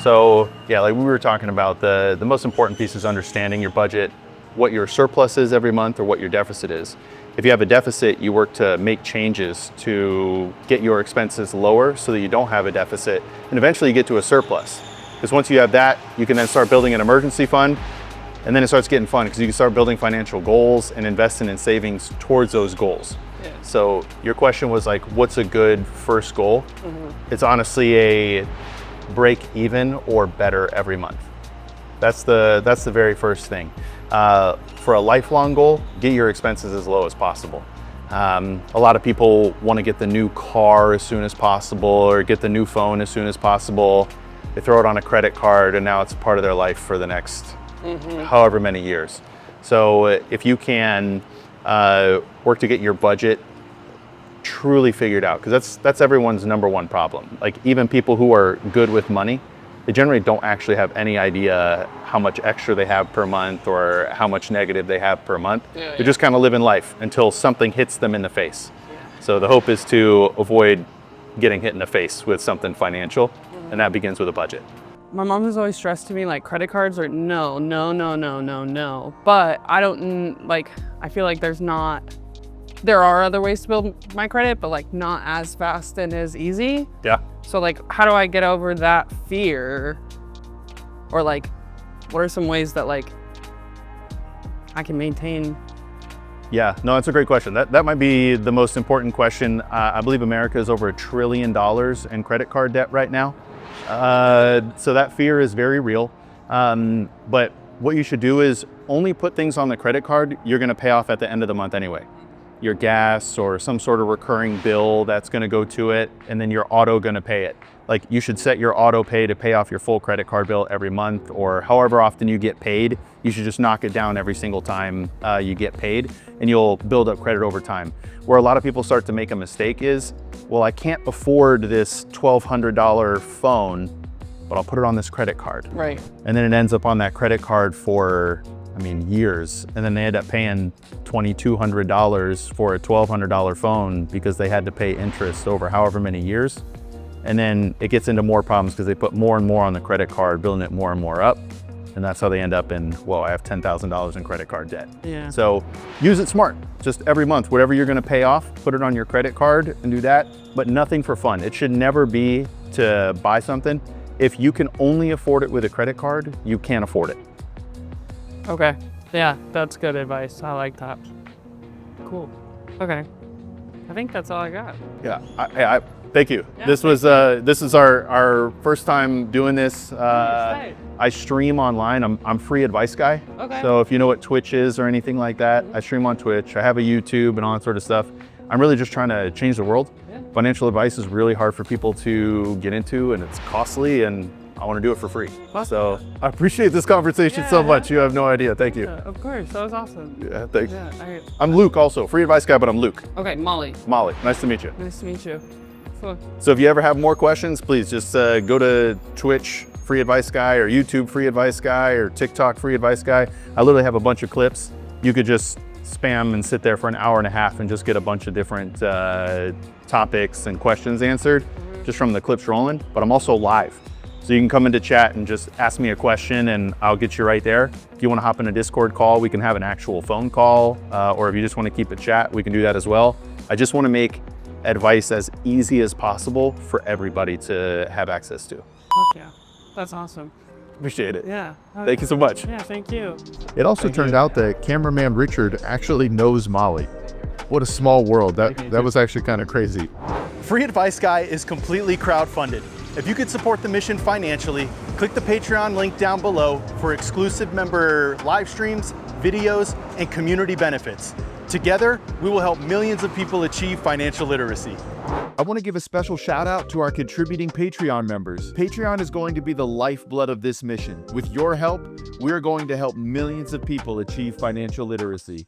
So yeah, like we were talking about, the most important piece is understanding your budget, what your surplus is every month or what your deficit is. If you have a deficit, you work to make changes to get your expenses lower so that you don't have a deficit, and eventually you get to a surplus. Because once you have that, you can then start building an emergency fund, and then it starts getting fun because you can start building financial goals and investing in savings towards those goals. Yeah. So your question was like, what's a good first goal? It's honestly a break even or better every month. That's the very first thing. For a lifelong goal, get your expenses as low as possible. A lot of people want to get the new car as soon as possible or get the new phone as soon as possible. They throw it on a credit card and now it's part of their life for the next however many years. So if you can work to get your budget truly figured out, because that's everyone's number one problem. Like even people who are good with money, they generally don't actually have any idea how much extra they have per month or how much negative they have per month. They're just kind of living life until something hits them in the face. So the hope is to avoid getting hit in the face with something financial, and that begins with a budget. My mom has always stressed to me like credit cards are no. But I don't like, I feel like there are other ways to build my credit, but like not as fast and as easy. Yeah. So like, how do I get over that fear? Or like, what are some ways that like I can maintain? Yeah, no, that's a great question. That might be the most important question. I believe America is over $1 trillion in credit card debt right now. So that fear is very real. But what you should do is only put things on the credit card you're gonna pay off at the end of the month anyway. Your gas or some sort of recurring bill that's gonna go to it, and then your auto gonna pay it. Like you should set your auto pay to pay off your full credit card bill every month, or however often you get paid. You should just knock it down every single time you get paid, and you'll build up credit over time. Where a lot of people start to make a mistake is, well, I can't afford this $1,200 phone, but I'll put it on this credit card. Right. And then it ends up on that credit card for, years. And then they end up paying $2,200 for a $1,200 phone because they had to pay interest over however many years. And then it gets into more problems because they put more and more on the credit card, building it more and more up. And that's how they end up in, well, I have $10,000 in credit card debt. Yeah. So use it smart. Just every month, whatever you're gonna pay off, put it on your credit card and do that, but nothing for fun. It should never be to buy something. If you can only afford it with a credit card, you can't afford it. Okay. Yeah, that's good advice. I like that. Cool. Okay. I think that's all I got. Yeah, I thank you. Yeah, this is our first time doing this. I stream online. I'm Free Advice Guy. Okay. So if you know what Twitch is or anything like that, I stream on Twitch. I have a YouTube and all that sort of stuff. I'm really just trying to change the world. Yeah. Financial advice is really hard for people to get into, and it's costly, and I want to do it for free. Awesome. So I appreciate this conversation so much. You have no idea. Thank you. Yeah, of course. That was awesome. Yeah, thanks. Yeah. I'm Luke also. Free Advice Guy, but I'm Luke. Okay, Molly. Molly, nice to meet you. Nice to meet you. Cool. So if you ever have more questions, please just go to Twitch Free Advice Guy or YouTube Free Advice Guy or TikTok Free Advice Guy. I literally have a bunch of clips. You could just spam and sit there for an hour and a half and just get a bunch of different topics and questions answered just from the clips rolling. But I'm also live. So you can come into chat and just ask me a question and I'll get you right there. If you want to hop in a Discord call, we can have an actual phone call. Or if you just want to keep a chat, we can do that as well. I just want to make advice as easy as possible for everybody to have access to. Fuck yeah. That's awesome. Appreciate it. Yeah. Thank you so much. Yeah, thank you. It also turned out that cameraman Richard actually knows Molly. What a small world. That was actually kind of crazy. Free Advice Guy is completely crowdfunded. If you could support the mission financially, click the Patreon link down below for exclusive member live streams, videos, and community benefits. Together, we will help millions of people achieve financial literacy. I want to give a special shout out to our contributing Patreon members. Patreon is going to be the lifeblood of this mission. With your help, we're going to help millions of people achieve financial literacy.